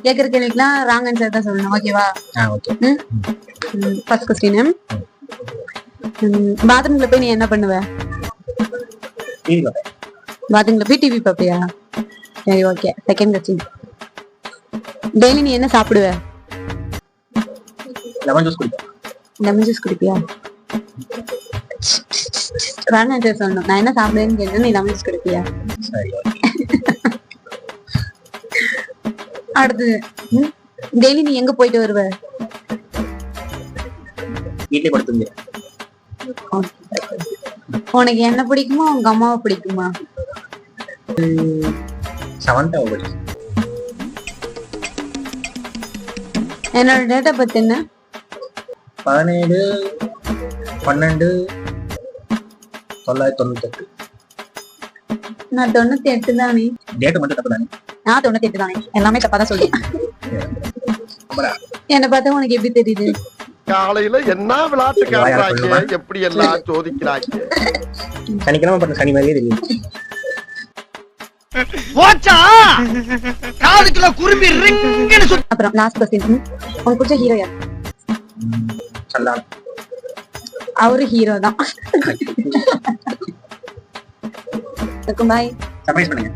கேக்குற கேள்விக்குலாம் wrong answer தான் சொல்லணும். ஓகேவா? ஓகே. First question. பாத்ரூம்ல போய் நீ என்ன பண்ணுவ? டிவி பாப்பேன். பாத்ரூம்ல போய் டிவி பாப்பியா? சரி ஓகே. Second question. டெய்லி நீ என்ன சாப்பிடுவ? லெமன் ஜூஸ் குடிப்பேன். லெமன் ஜூஸ் குடிப்பியா? ராங் ஆன்சர் சொல்லணும். நான் என்ன சாப்பிடுவேன்னு கேட்டா நீ லெமன் ஜூஸ் குடிப்பியா? சரி. அடுத்து டெய்லி நீ எங்க போயிட்டு வருவ? வீட்லயே படுத்துங்க. உனக்கு என்ன பிடிக்குமா உங்க அம்மாவை பிடிக்குமா? சமந்தா பிடிக்கும். என்னோட டேட்டா பத்தி என்ன? 17/12/1998. நான் 98 தானே. டேட் மட்டும் தப்பு தானே? நான் 98 தானே. எல்லாமே தப்பா தான் சொல்றேன். என்ன பார்த்தா உனக்கு எப்படி தெரியுது? காலையில என்ன விளையாட்டு காட்டுறாங்க, எப்படி எல்லாம் சோதிக்கிறாங்க. சனிக்கிழமை பண்ண சனி மாதிரியே தெரியும். அப்புறம் லாஸ்ட் क्वेश्चन. உனக்கு பிடிச்ச ஹீரோ யார்? சல்லான். அவரு ஹீரோ தான். பாய். சர்ப்ரைஸ் பண்ணுங்க.